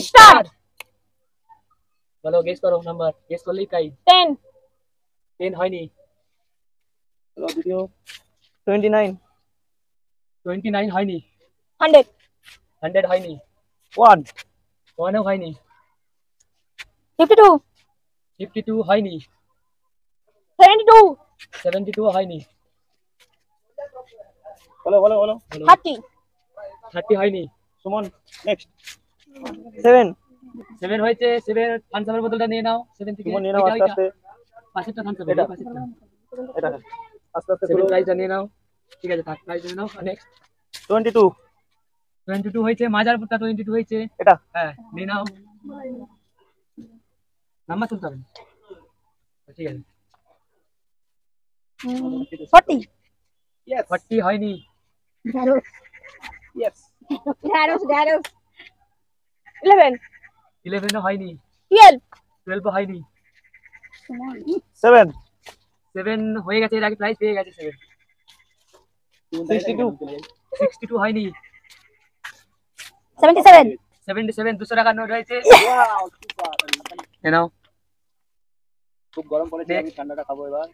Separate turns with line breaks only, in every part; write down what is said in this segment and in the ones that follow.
Start.
বলো guess করো number, guess করলেই প্রাইজ।
10
10 হয়নি। বলো ভিডিও।
29
29 হয়নি।
100
100 হয়নি।
1
1ও হয়নি।
52
52 হয়নি।
72
72 হয়নি।
বলো বলো বলো
30
30 হয়নি।
সুমন নেক্সট 7
7 হয়েছে। 7 থামসামের বোতলটা নিয়ে নাও। 7 থেকে
সুমন নিয়ে নাও আস্তে আস্তে।
পাশেরটা থামসাম,
এটা
পাশেরটা।
এটা আস্তে আস্তে
7 প্রাইজটা নিয়ে নাও। ঠিক আছে, থাক প্রাইজ নিয়ে নাও। নেক্সট
22
22 হয়েছে। মাজারপুরটা 22 হয়েছে।
এটা
হ্যাঁ, নিয়ে নাও। নাম্বার তুলতে হবে। ঠিক আছে।
40
ইয়েস
40 হয়নি।
ইয়েস
11
11ও হয়নি।
12
12ও হয়নি।
7
7 হয়ে গেছে। এর আগে প্রাইজ পেয়ে গেছে 7।
62
62 হয়নি।
77
77 200 টাকার নোট হয়েছে।
Wow super.
এ নাও।
খুব গরম পড়েছে, আমি ঠান্ডাটা খাবো এবার।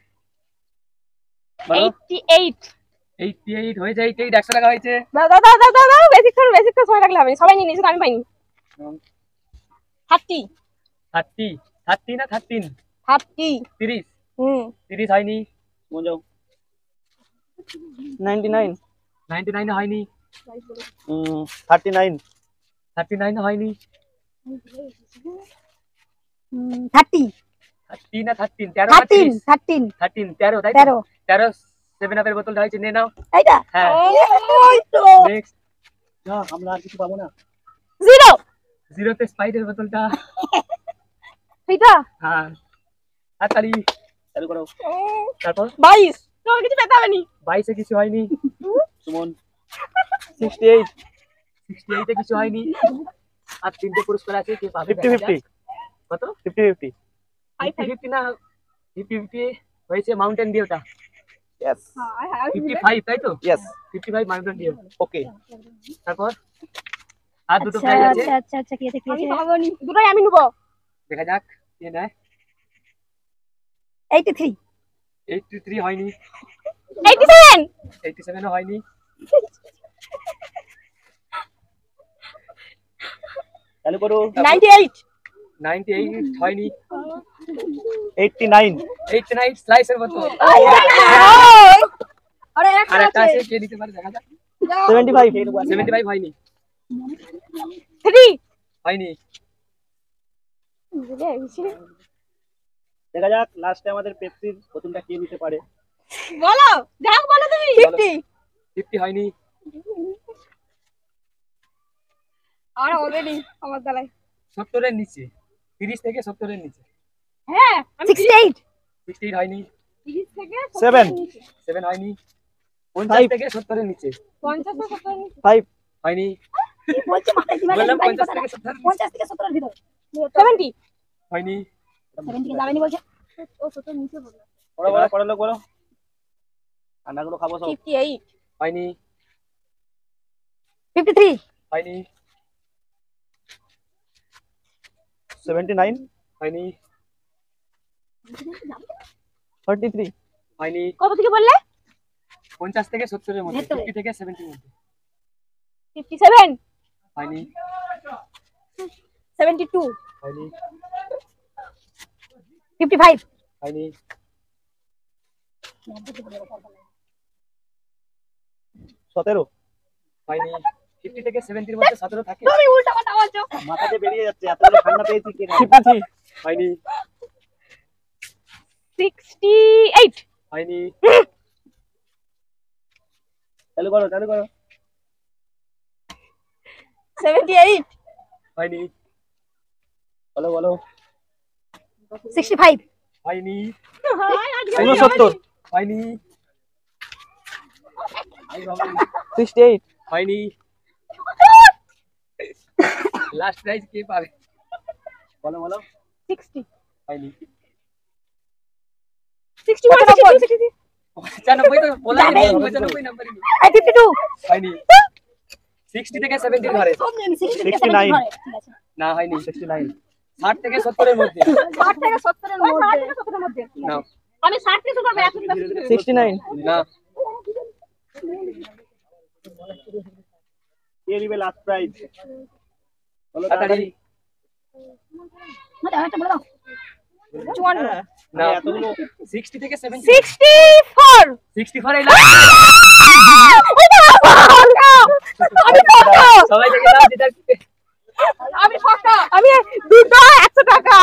88
88 হয়ে যায়। 88 100 টাকা হয়েছে।
দাও বেশিক্ষণ সময় রাখলে হবে। সবাই নিয়ে নিয়েছে, আমি পাইনি। 30
30 30 না 13?
30
30
হুম
30 হয়নি।
কোন যাও 99
99 হয়নি।
39
39 হয়নি।
30
30 না 13? 13 না
13
13 13 তাই তো?
13
13 7 আপের বোতলটা হয়েছে, নিয়ে নাও।
এইটা
হ্যাঁ।
ওই তো
নেক্সট
না আমরা আর কিছু পাবো না।
0
0 তে স্পাইডের বোতলটা।
এইটা
হ্যাঁ, তাড়াতাড়ি
চালু করো।
তারপর
22 তোমার কিছু পেতে হবে নি।
22 এ কিছু হয়নি।
সুমন 68
68 এ কিছু হয়নি। আর তিনটে পুরস্কার আছে, কে পাবে?
50
কত?
50
50 না 50 হয়েছে মাউন্টেন ডিউটা।
ইয়েস
55 তাই তো?
Yes
55 Mountain Dew.
ওকে
তারপর আর দুটো প্রাইজ আছে।
আচ্ছা কি আছে আমি পাবো নি, দুটোই আমি নেব।
দেখা যাক কে নেয়।
83
83 হয়নি।
87
87ও হয়নি।
চালু করো।
98
98 হয়নি।
89
89 স্লাইসের বোতল।
আরে
আর একটা আছে, কে দিতে পারে দেখা যাক।
75
75 হয়নি।
3
হয়নি।
দেখা যাক লাস্টে আমাদের পেপসির বোতলটা কে নিতে পারে।
বলো বলো তুমি। 50
50 হয়নি।
আর অলরেডি আমার দালাই
70 এর নিচে। 30 থেকে 70 এর নিচে।
হ্যাঁ 68
68 হয়নি।
30 থেকে
7
7 হয়নি। 50 থেকে 70 এর নিচে।
50 থেকে 70
5
হয়নি।
কি বলছে মাথায় কি
বললাম 50 থেকে 70
50 থেকে 70 এর ভিতর 70
হয়নি।
70 কে যাবেনি বলছে। ও 70 নিচে বলল।
পড়ালো করো। ঠান্ডাগুলো খাবো সব।
58
হয়নি।
53
হয়নি।
79
হয়নি।
43
হয়নি।
কত থেকে বললে?
50 থেকে 70 এর মধ্যে। 50 থেকে 70 এর মধ্যে।
57
হয়নি।
72
হয়নি।
55
হয়নি।
17
হয়নি। 50 থেকে 70 এর মধ্যে 17 থাকে।
তুমি উল্টা কথা বলছো।
মাথাতে বেরিয়ে যাচ্ছে, এত ঠান্ডা পেয়েছি কি না।
53 হয়নি।
68
হয়নি।
চালু করো
78
হয়নি।
বলো
65
হয়নি।
69
হয়নি।
68
হয়নি। লাস্ট প্রাইজ কে পাবে?
বলো
60
হয়নি।
61 62
95 তো বলা যাবে। 95 নাম্বারই
52
হয়নি। 60 থেকে 70 ধরে।
69
69
না হয়নি 69 60 থেকে 70 এর মধ্যে
60 থেকে 70 এর মধ্যে 60 থেকে 70 এর মধ্যে
নাও
আমি 60 থেকে শুরু করব
69 না
কে দিবে লাস্ট প্রাইজ বলো
তাড়াতাড়ি
মানে একটা বলে দাও 54
না
এতগুলো
60 থেকে 70
64
64 এই লাস্ট
আমি
সবাই থেকে দাও যেটা
আমি দুটো 100 টাকা